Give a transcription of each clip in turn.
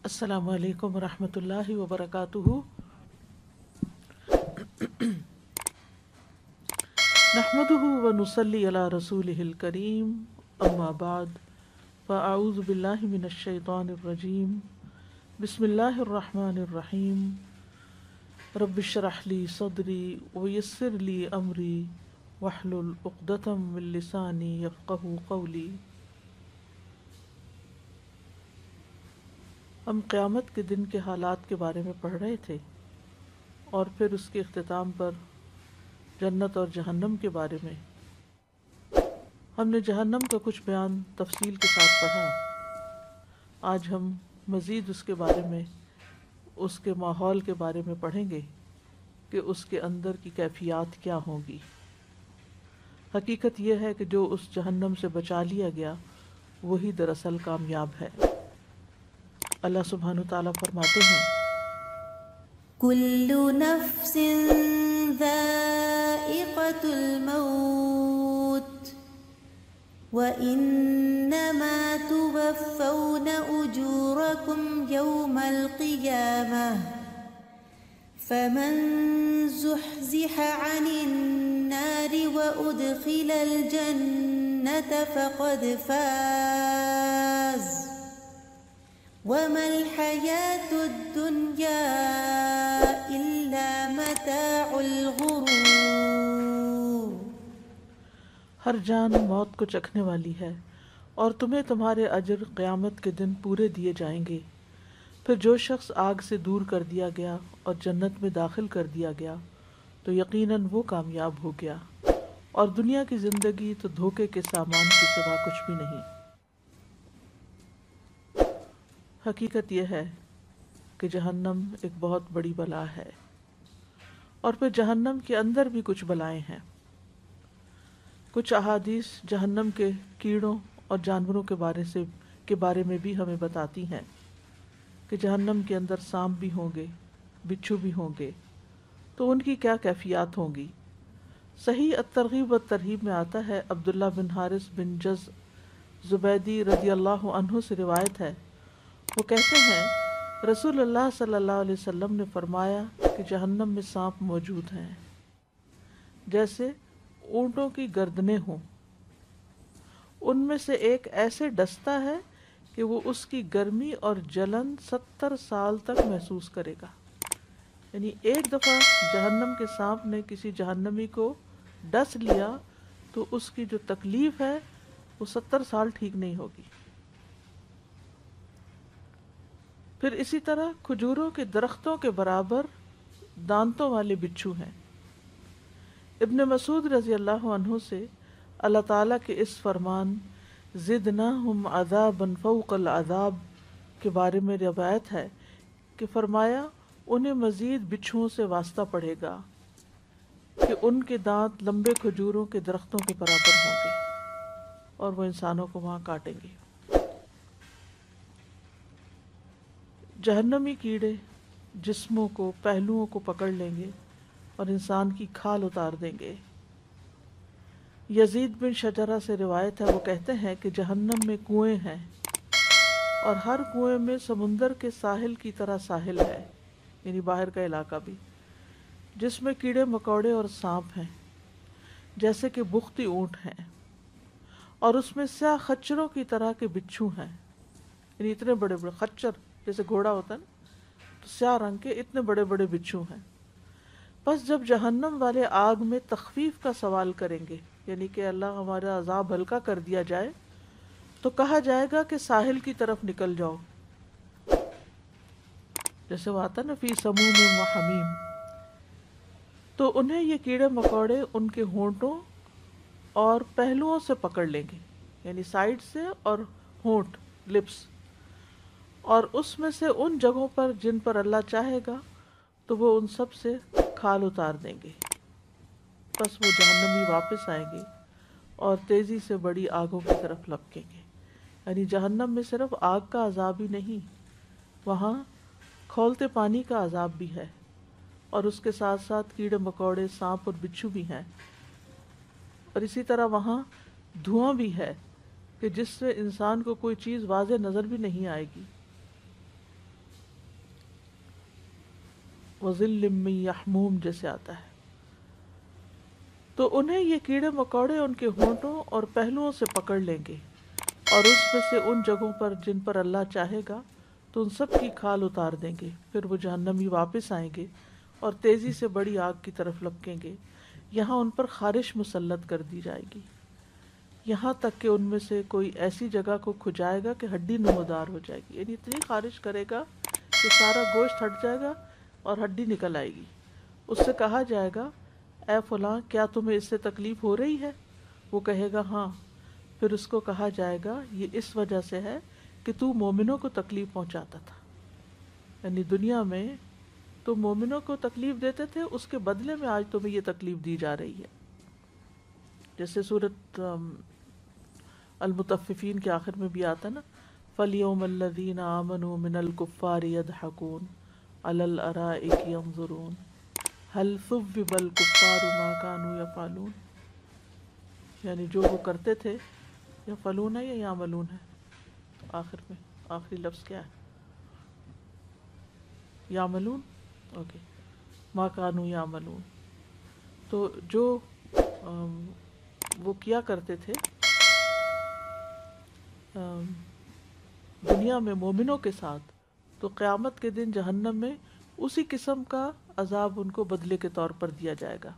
السلام علیکم ورحمۃ اللہ وبرکاتہ۔ نحمده ونصلی علی رسولہ الکریم، اما بعد فاعوذ باللہ من الشیطان الرجیم، بسم اللہ الرحمن الرحیم۔ رب اشرح لی صدری ویسر لی امری واحلل عقدۃ من لسانی یفقہوا قولی۔ ہم قیامت کے دن کے حالات کے بارے میں پڑھ رہے تھے اور پھر اس کے اختتام پر جنت اور جہنم کے بارے میں ہم نے جہنم کا کچھ بیان تفصیل کے ساتھ پڑھا۔ آج ہم مزید اس کے بارے میں، اس کے ماحول کے بارے میں پڑھیں گے کہ اس کے اندر کی کیفیات کیا ہوں گی۔ حقیقت یہ ہے کہ جو اس جہنم سے بچا لیا گیا وہی دراصل کامیاب ہے۔ اللہ سبحانہ تعالیٰ فرماتے ہیں، کل نفس ذائقۃ الموت وإنما توفون أجوركم يوم القيامة فمن زحزح عن النار وأدخل الجنة فقد فاز وَمَا الْحَيَاةُ الدُّنْيَا إِلَّا مَتَاعُ الْغُرُورِ۔ ہر جان موت کو چکھنے والی ہے اور تمہیں تمہارے اجر قیامت کے دن پورے دیے جائیں گے۔ پھر جو شخص آگ سے دور کر دیا گیا اور جنت میں داخل کر دیا گیا تو یقیناً وہ کامیاب ہو گیا، اور دنیا کی زندگی تو دھوکے کے سامان کے سوا کچھ بھی نہیں۔ حقیقت یہ ہے کہ جہنم ایک بہت بڑی بلا ہے، اور پھر جہنم کے اندر بھی کچھ بلائیں ہیں۔ کچھ احادیث جہنم کے کیڑوں اور جانوروں کے بارے میں بھی ہمیں بتاتی ہیں کہ جہنم کے اندر سانپ بھی ہوں گے، بچھو بھی ہوں گے، تو ان کی کیا کیفیات ہوں گی۔ صحیح الترغیب والترہیب میں آتا ہے، عبداللہ بن حارث بن جز زبیدی رضی اللہ عنہ سے روایت ہے، وہ کہتے ہیں رسول اللہ صلی اللہ علیہ وسلم نے فرمایا کہ جہنم میں سانپ موجود ہیں جیسے اونٹوں کی گردنیں ہوں، ان میں سے ایک ایسے ڈستا ہے کہ وہ اس کی گرمی اور جلن 70 سال تک محسوس کرے گا۔ یعنی ایک دفعہ جہنم کے سانپ نے کسی جہنمی کو ڈس لیا تو اس کی جو تکلیف ہے وہ 70 سال ٹھیک نہیں ہوگی۔ پھر اسی طرح کھجوروں کے درختوں کے برابر دانتوں والے بچھو ہیں۔ ابن مسعود رضی اللہ عنہ سے اللہ تعالیٰ کے اس فرمان زدناہم عذابا فوق العذاب کے بارے میں روایت ہے کہ فرمایا انہیں مزید بچھوؤں سے واسطہ پڑے گا کہ ان کے دانت لمبے کھجوروں کے درختوں کے برابر ہوں گے اور وہ انسانوں کو وہاں کاٹیں گے۔ جہنمی کیڑے جسموں کو، پہلوؤں کو پکڑ لیں گے اور انسان کی کھال اتار دیں گے۔ یزید بن شجرہ سے روایت ہے، وہ کہتے ہیں کہ جہنم میں کنویں ہیں اور ہر کنویں میں سمندر کے ساحل کی طرح ساحل ہے، یعنی باہر کا علاقہ بھی، جس میں کیڑے مکوڑے اور سانپ ہیں جیسے کہ بختی اونٹ ہیں، اور اس میں سیاہ خچروں کی طرح کے بچھو ہیں، یعنی اتنے بڑے بڑے خچر جیسے گھوڑا ہوتا ہے نا، تو سیاہ رنگ کے اتنے بڑے بڑے بچھو ہیں۔ پس جب جہنم والے آگ میں تخفیف کا سوال کریں گے، یعنی کہ اللہ ہمارا عذاب ہلکا کر دیا جائے، تو کہا جائے گا کہ ساحل کی طرف نکل جاؤ، جیسے وہ آتا نا فی سموم و حمیم۔ تو انہیں یہ کیڑے مکوڑے ان کے ہونٹوں اور پہلوؤں سے پکڑ لیں گے، یعنی سائڈ سے اور ہونٹ، لپس، اور اس میں سے ان جگہوں پر جن پر اللہ چاہے گا تو وہ ان سب سے کھال اتار دیں گے۔ پس وہ جہنمی واپس آئیں گے اور تیزی سے بڑی آگوں کی طرف لپکیں گے۔ یعنی جہنم میں صرف آگ کا عذاب ہی نہیں، وہاں کھولتے پانی کا عذاب بھی ہے، اور اس کے ساتھ ساتھ کیڑے مکوڑے، سانپ اور بچھو بھی ہیں، اور اسی طرح وہاں دھواں بھی ہے کہ جس سے انسان کو کوئی چیز واضح نظر بھی نہیں آئے گی۔ وظل من یحموم جیسے آتا ہے. تو انہیں یہ کیڑے مکوڑے ان کے ہونٹوں اور پہلوؤں سے پکڑ لیں گے، اور اس میں سے ان جگہوں پر جن پر اللہ چاہے گا تو ان سب کی کھال اتار دیں گے. پھر وہ جہنمی واپس آئیں گے اور تیزی سے بڑی آگ کی طرف لپکیں گے. یہاں ان پر خارش مسلط کر دی جائے گی، یہاں تک کہ ان میں سے کوئی ایسی جگہ کو کھجائے گا کہ ہڈی نمودار ہو جائے گی. یعنی اتنی خارش کرے گا کہ سارا گوشت ہٹ جائے گا اور ہڈی نکل آئے گی. اس سے کہا جائے گا اے فلاں کیا تمہیں اس سے تکلیف ہو رہی ہے؟ وہ کہے گا ہاں. پھر اس کو کہا جائے گا یہ اس وجہ سے ہے کہ تو مومنوں کو تکلیف پہنچاتا تھا. یعنی دنیا میں تو مومنوں کو تکلیف دیتے تھے، اس کے بدلے میں آج تمہیں یہ تکلیف دی جا رہی ہے. جیسے سورۃ المطففین کے آخر میں بھی آتا نا فَالْيَوْمَ الَّذِينَ آمَنُوا مِنَ الْكُفَّارِ يَضْحَكُونَ عَلَى الْأَرَائِكِ يَنظُرُونَ هَلْ ثُوِّبَ الْكُفَّارُ مَا كَانُوا يَفْعَلُونَ. یعنی جو وہ کرتے تھے، یفعلون ہے یا یعملون ہے آخر میں، آخری لفظ کیا ہے؟ یعملون. اوکے. ما کانوا یعملون. تو جو وہ کیا کرتے تھے دنیا میں مومنوں کے ساتھ، تو قیامت کے دن جہنم میں اسی قسم کا عذاب ان کو بدلے کے طور پر دیا جائے گا.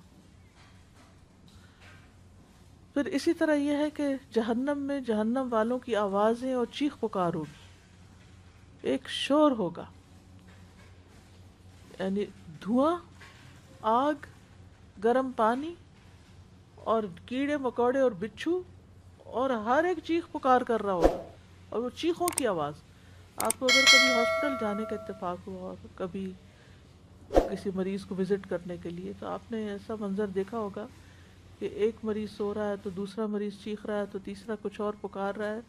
پھر اسی طرح یہ ہے کہ جہنم میں جہنم والوں کی آوازیں اور چیخ پکار ہوگی، ایک شور ہوگا، یعنی دھواں، آگ، گرم پانی اور کیڑے مکوڑے اور بچھو، اور ہر ایک چیخ پکار کر رہا ہوگا. اور وہ چیخوں کی آواز. آپ کو اگر کبھی ہاسپٹل جانے کا اتفاق ہوا اور کبھی کسی مریض کو وزٹ کرنے کے لیے، تو آپ نے ایسا منظر دیکھا ہوگا کہ ایک مریض سو رہا ہے تو دوسرا مریض چیخ رہا ہے تو تیسرا کچھ اور پکار رہا ہے،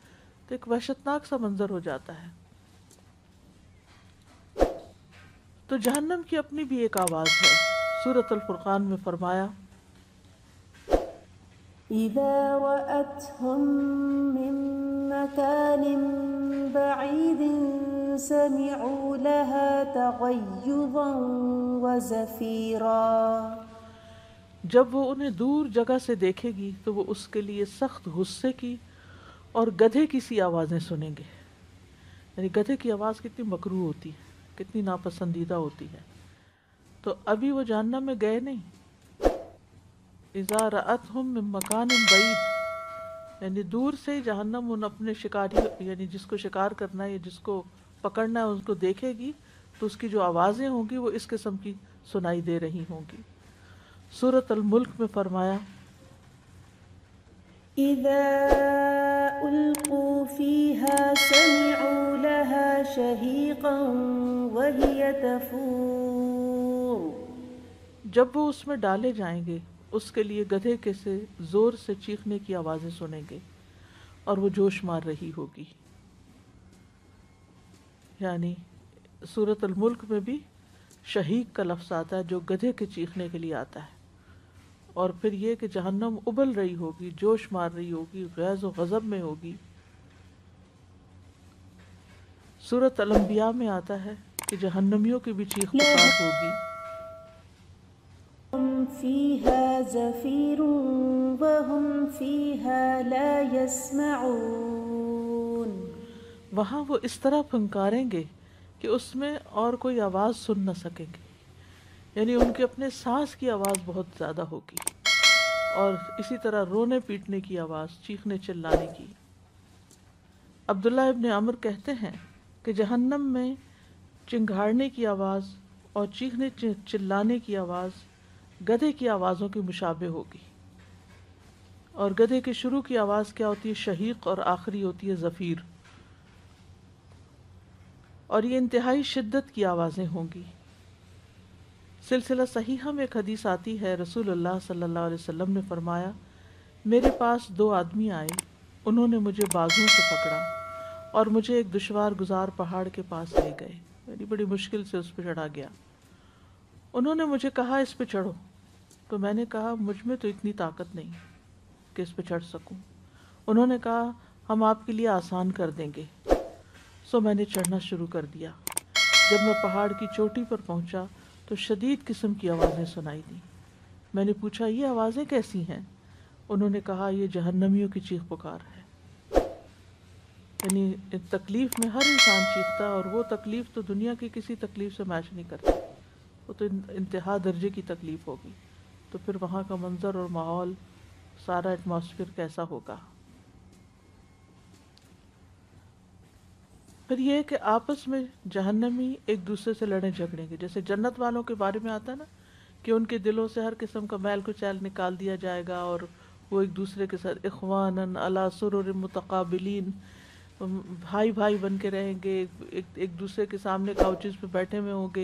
تو ایک وحشتناک سا منظر ہو جاتا ہے. تو جہنم کی اپنی بھی ایک آواز ہے. سورۃ الفرقان میں فرمایا إذا رأتهم من مكان بعيد سمعوا لها تغيظا وزفيرا. جب وہ انہیں دور جگہ سے دیکھے گی تو وہ اس کے لیے سخت غصے کی اور گدھے کی سی آوازیں سنیں گے. یعنی گدھے کی آواز کتنی مکروہ ہوتی ہے، کتنی ناپسندیدہ ہوتی ہے. تو ابھی وہ جہنم میں گئے نہیں. اذا رأتهم من مکان بعید، یعنی دور سے جہنم ان اپنے شکاری، یعنی جس کو شکار کرنا ہے یا جس کو پکڑنا ہے، اس کو دیکھے گی تو اس کی جو آوازیں ہوں گی وہ اس قسم کی سنائی دے رہی ہوں گی. سورۃ الملک میں فرمایا إذا ألقوا فيها سمعوا لها شهيقا وهي تفور. جب وہ اس میں ڈالے جائیں گے اس کے لیے گدھے کے سے زور سے چیخنے کی آوازیں سنیں گے اور وہ جوش مار رہی ہوگی. یعنی سورۃ الملک میں بھی شہیق کا لفظ آتا ہے جو گدھے کے چیخنے کے لیے آتا ہے. اور پھر یہ کہ جہنم ابل رہی ہوگی، جوش مار رہی ہوگی، غیظ و غضب میں ہوگی. سورۃ الانبیاء میں آتا ہے کہ جہنمیوں کی بھی چیخ پکار ہوگی. هم فيها زفير وهم فيها لا يسمعون. وہاں وہ اس طرح پھنکاریں گے کہ اس میں اور کوئی آواز سن نہ سکیں گے. یعنی ان کے اپنے سانس کی آواز بہت زیادہ ہوگی، اور اسی طرح رونے پیٹنے کی آواز، چیخنے چلانے کی. عبداللہ ابن عمر کہتے ہیں کہ جہنم میں چنگھاڑنے کی آواز اور چیخنے چلانے کی آواز گدھے کی آوازوں کی مشابہ ہوگی. اور گدھے کی شروع کی آواز کیا ہوتی ہے؟ شہیق، اور آخری ہوتی ہے زفیر. اور یہ انتہائی شدت کی آوازیں ہوں گی. سلسلہ صحیحہ میں ایک حدیث آتی ہے، رسول اللہ صلی اللہ علیہ وسلم نے فرمایا میرے پاس 2 آدمی آئے، انہوں نے مجھے بازوؤں سے پکڑا اور مجھے ایک دشوار گزار پہاڑ کے پاس لے گئے. یعنی بڑی مشکل سے اس پہ چڑھا گیا. انہوں نے مجھے کہا اس پہ چڑھو، تو میں نے کہا مجھ میں تو اتنی طاقت نہیں کہ اس پہ چڑھ سکوں. انہوں نے کہا ہم آپ کے لیے آسان کر دیں گے. سو میں نے چڑھنا شروع کر دیا. جب میں پہاڑ کی چوٹی پر پہنچا تو شدید قسم کی آوازیں سنائی دیں۔ میں نے پوچھا یہ آوازیں کیسی ہیں؟ انہوں نے کہا یہ جہنمیوں کی چیخ پکار ہے۔ یعنی تکلیف میں ہر انسان چیختا ہے، اور وہ تکلیف تو دنیا کی کسی تکلیف سے میچ نہیں کرتی، وہ تو انتہا درجے کی تکلیف ہوگی۔ تو پھر وہاں کا منظر اور ماحول، سارا ایٹماسفیئر کیسا ہوگا؟ پھر یہ کہ آپس میں جہنمی ایک دوسرے سے لڑیں جھگڑیں گے، جیسے جنت والوں کے بارے میں آتا ہے نا کہ ان کے دلوں سے ہر قسم کا میل کچیل نکال دیا جائے گا، اور وہ ایک دوسرے کے ساتھ اخواناً علی سرر متقابلین، بھائی بھائی بن کے رہیں گے، ایک دوسرے کے سامنے کاؤچز پہ بیٹھے ہوئے ہوں گے،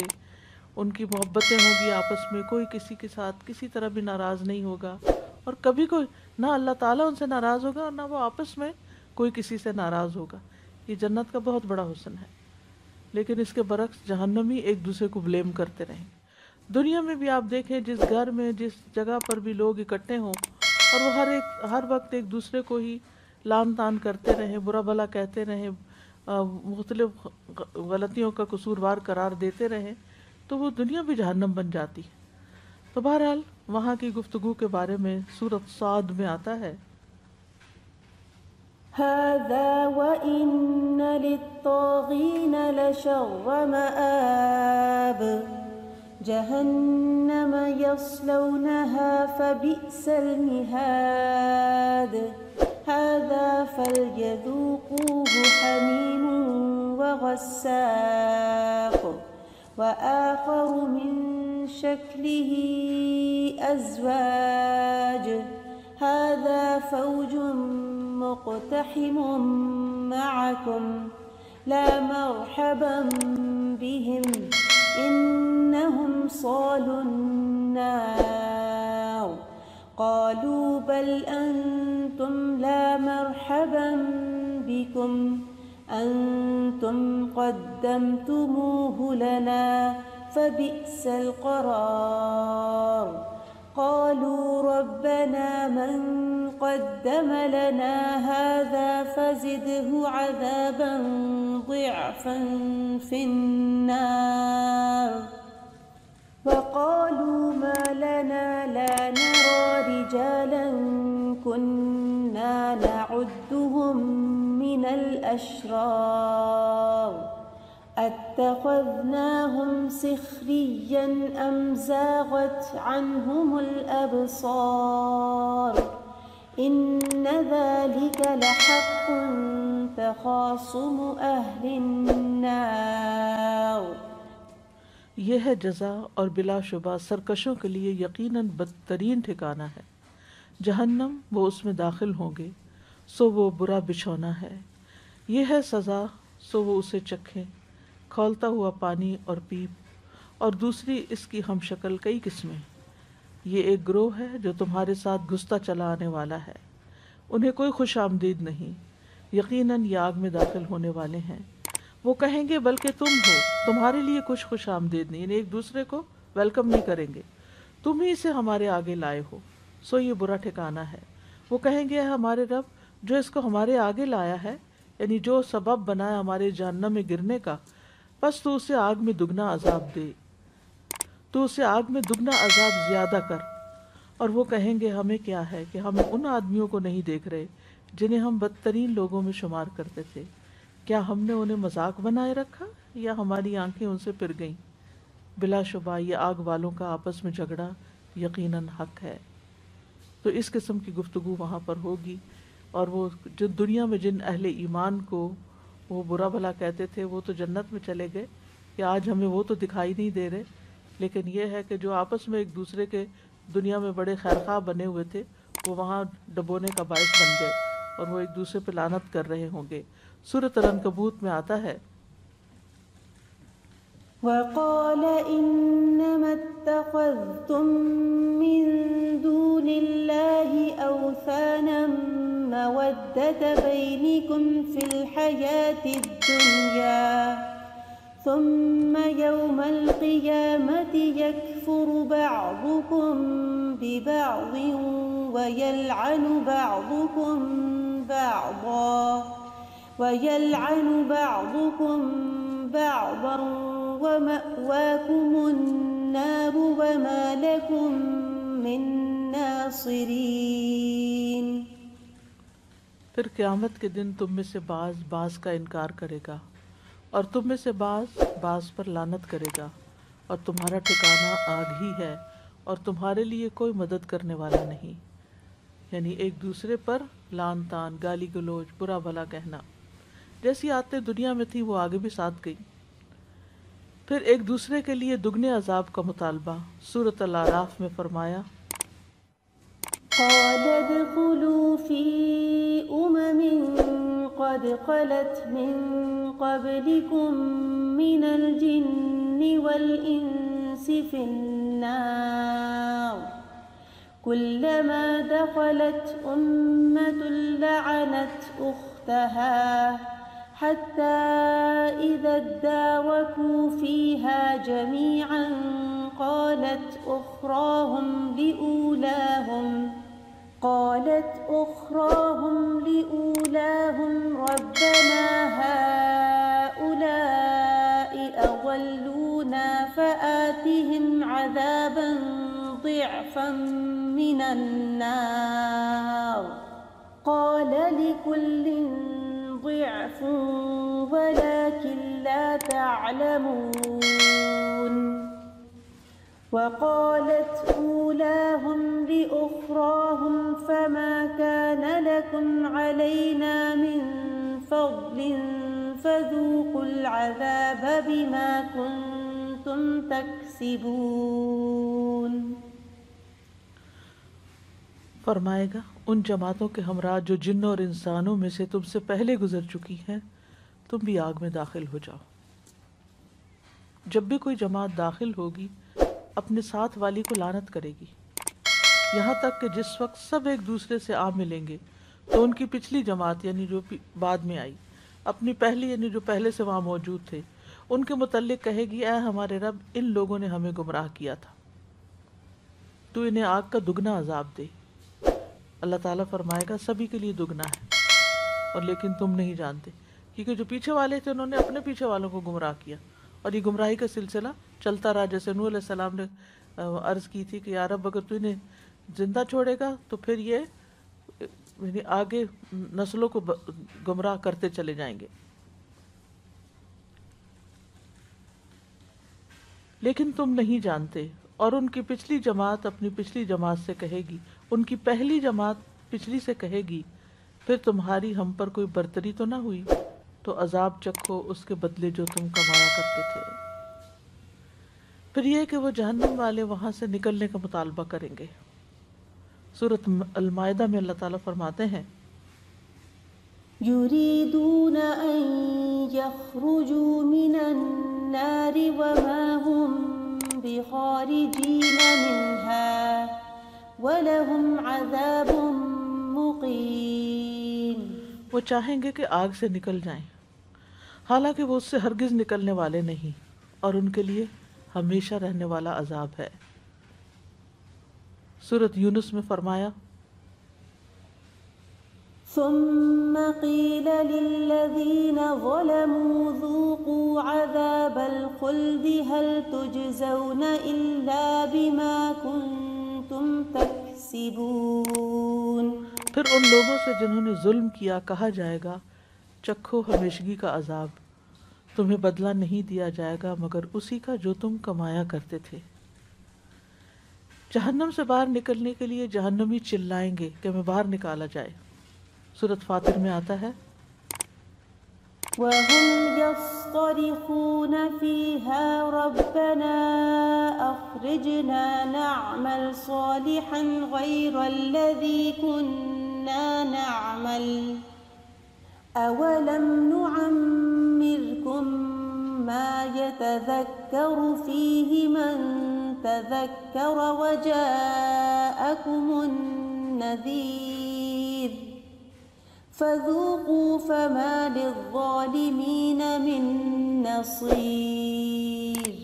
ان کی محبتیں ہوں گی آپس میں، کوئی کسی کے ساتھ کسی طرح بھی ناراض نہیں ہوگا، اور کبھی کوئی نہ اللہ تعالیٰ ان سے ناراض ہوگا اور نہ وہ آپس میں کوئی کسی سے ناراض ہوگا۔ یہ جنت کا بہت بڑا حسن ہے۔ لیکن اس کے برعکس جہنمی ایک دوسرے کو بلیم کرتے رہیں۔ دنیا میں بھی آپ دیکھیں، جس گھر میں جس جگہ پر بھی لوگ اکٹھے ہوں اور وہ ہر وقت ایک دوسرے کو ہی لان تان کرتے رہیں، برا بھلا کہتے رہیں، مختلف غلطیوں کا قصوروار قرار دیتے رہیں، تو وہ دنیا بھی جہنم بن جاتی ہے۔ تو بہرحال وہاں کی گفتگو کے بارے میں سورۃ صاد میں آتا ہے، هذا وإن للطاغين لشر مآب جهنم يصلونها فبئس المهاد هذا فليذوقوه حميم وغساق وآخر من شكله أزواج هذا فوج مقتحم معكم لا مرحبا بهم إنهم صالوا النار قالوا بل أنتم لا مرحبا بكم أنتم قدمتموه لنا فبئس القرار قالوا ربنا من قدم لنا هذا فزده عذابا ضعفا في النار وقالوا ما لنا لا نرى رجالا كنا نعدهم من الأشرار أتخذناهم سخريا أم زاغت عنهم الأبصار إن ذلك لحق تخاصم أهل النار۔ یہ ہے جزا اور بلا شبہ سرکشوں کے لیے یقیناً بدترین ٹھکانہ ہے جہنم، وہ اس میں داخل ہوں گے، سو وہ برا بچھونا ہے۔ یہ ہے سزا، سو وہ اسے چکھیں، کھولتا ہوا پانی اور پیپ، اور دوسری اس کی ہم شکل کئی قسمیں۔ یہ ایک گروہ ہے جو تمہارے ساتھ گھستا چلا آنے والا ہے، انہیں کوئی خوش آمدید نہیں، یقیناً یہ آگ میں داخل ہونے والے ہیں۔ وہ کہیں گے بلکہ تم ہو، تمہارے لیے کچھ خوش آمدید نہیں، یعنی ایک دوسرے کو ویلکم نہیں کریں گے، تم ہی اسے ہمارے آگے لائے ہو، سو یہ برا ٹھکانہ ہے۔ وہ کہیں گے ہمارے رب جو اس کو ہمارے آگے لایا ہے، یعنی جو سبب بنایا ہمارے جہنم میں گرنے کا، بس تو اسے آگ میں دگنا عذاب دے، تو اسے آگ میں دگنا عذاب زیادہ کر۔ اور وہ کہیں گے ہمیں کیا ہے کہ ہم ان آدمیوں کو نہیں دیکھ رہے جنہیں ہم بدترین لوگوں میں شمار کرتے تھے، کیا ہم نے انہیں مذاق بنائے رکھا یا ہماری آنکھیں ان سے پھر گئیں؟ بلا شبہ یہ آگ والوں کا آپس میں جھگڑا یقیناً حق ہے۔ تو اس قسم کی گفتگو وہاں پر ہوگی، اور وہ جو دنیا میں جن اہل ایمان کو وہ برا بھلا کہتے تھے وہ تو جنت میں چلے گئے کہ آج ہمیں وہ تو دکھائی نہیں دے رہے، لیکن یہ ہے کہ جو آپس میں ایک دوسرے کے دنیا میں بڑے خیرخواہ بنے ہوئے تھے وہ وہاں ڈبونے کا باعث بن گئے، اور وہ ایک دوسرے پہ لعنت کر رہے ہوں گے۔ سورۃ العنکبوت میں آتا ہے، وقال إنما اتخذتم من دون الله أوثانا مودة بينكم في الحياة الدنيا ثم يوم القيامة يكفر بعضكم ببعض ويلعن بعضكم بعضا ومأواكم النار وما لكم من ناصرين. پھر قیامت کے دن تم میں سے بعض بعض کا انکار کرے گا اور تم میں سے بعض بعض پر لعنت کرے گا، اور تمہارا ٹھکانہ آگ ہی ہے اور تمہارے لیے کوئی مدد کرنے والا نہیں. یعنی ایک دوسرے پر لعن طعن، گالی گلوچ، برا بھلا کہنا. جیسی عادتیں دنیا میں تھی وہ آگے بھی ساتھ گئی. پھر ایک دوسرے کے لیے دگنے عذاب کا مطالبہ. سورۃ الاعراف میں فرمایا قال ادخلوا في قد خلت من قبلكم من الجن والإنس في النار كلما دخلت أمة لعنت أختها حتى إذا اداركوا فيها جميعا قالت أخراهم لأولاهم ربنا هؤلاء أضلونا فآتهم عذابا ضعفا من النار قال لكل ضعف ولكن لا تعلمون. وقالت أولاهم لأخراهم فما كان لكم علينا من فضل فذوقوا العذاب بما كنتم تكسبون. فرمائے گا ان جماعتوں کے ہمراہ جو جنوں اور انسانوں میں سے تم سے پہلے گزر چکی ہیں، تم بھی آگ میں داخل ہو جاؤ. جب بھی کوئی جماعت داخل ہوگی اپنے ساتھ والی کو لعنت کرے گی، یہاں تک کہ جس وقت سب ایک دوسرے سے آ ملیں گے تو ان کی پچھلی جماعت یعنی جو بعد میں آئی اپنی پہلی یعنی جو پہلے سے وہاں موجود تھے ان کے متعلق کہے گی اے ہمارے رب، ان لوگوں نے ہمیں گمراہ کیا تھا، تو انہیں آگ کا دگنا عذاب دے. اللہ تعالیٰ فرمائے گا سبھی کے لیے دگنا ہے، اور لیکن تم نہیں جانتے، کیونکہ جو پیچھے والے تھے انہوں نے اپنے پیچھے والوں کو گمراہ کیا، اور یہ گمراہی کا سلسلہ چلتا رہا. جیسے نوح علیہ السلام نے عرض کی تھی کہ یا رب اگر تو انہیں زندہ چھوڑے گا تو پھر یہ یعنی آگے نسلوں کو گمراہ کرتے چلے جائیں گے. لیکن تم نہیں جانتے. اور ان کی پچھلی جماعت اپنی پچھلی جماعت سے کہے گی، ان کی پہلی جماعت پچھلی سے کہے گی پھر تمہاری ہم پر کوئی برتری تو نہ ہوئی، تو عذاب چکھو اس کے بدلے جو تم کمایا کرتے تھے. پھر یہ کہ وہ جہنم والے وہاں سے نکلنے کا مطالبہ کریں گے. سورۃ المائدہ میں اللہ تعالیٰ فرماتے ہیں يريدون أن يخرجوا من النار وما هم بخارجين منها وَلَهُمْ عَذَابٌ مُقِيمٌ. وہ چاہیں گے کہ آگ سے نکل جائیں حالانکہ وہ اس سے ہرگز نکلنے والے نہیں، اور ان کے لیے ہمیشہ رہنے والا عذاب ہے. سورۃ یونس میں فرمایا ثم قيل للذين ظلموا ذوقوا عذاب الخلد هل تجزون إلا بما كنتم تكسبون. پھر ان لوگوں سے جنہوں نے ظلم کیا کہا جائے گا چکھو ہمیشگی کا عذاب، تمہیں بدلہ نہیں دیا جائے گا مگر اسی کا جو تم کمایا کرتے تھے. جہنم سے باہر نکلنے کے لیے جہنمی چلائیں گے کہ ہمیں باہر نکالا جائے. سورۃ فاطر میں آتا ہے وَهُمْ يَصْطَرِخُونَ فِيهَا رَبَّنَا أَخْرِجْنَا نَعْمَلْ صَالِحًا غَيْرَ الَّذِي كُنَّا نَعْمَلُ أَوَلَمْ نُعَمِّرْكُمْ مَا يَتَذَكَّرُ فِيهِ مَنْ تَذَكَّرَ وَجَاءَكُمُ النَّذِيرُ فَذُوقُوا فَمَا لِلظَّالِمِينَ مِن نَصِيرٍ.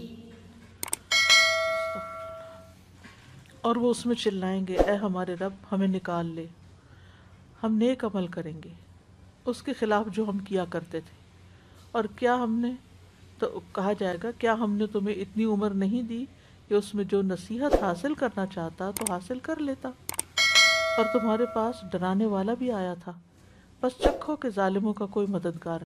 اور وہ اس میں چلائیں گے اے ہمارے رب ہمیں نکال لے، ہم نیک عمل کریں گے اس کے خلاف جو ہم کیا کرتے تھے. اور کیا ہم نے تو کہا جائے گا کیا ہم نے تمہیں اتنی عمر نہیں دی کہ اس میں جو نصیحت حاصل کرنا چاہتا تو حاصل کر لیتا، اور تمہارے پاس ڈرانے والا بھی آیا تھا، بس چکھو کہ ظالموں کا کوئی مددگار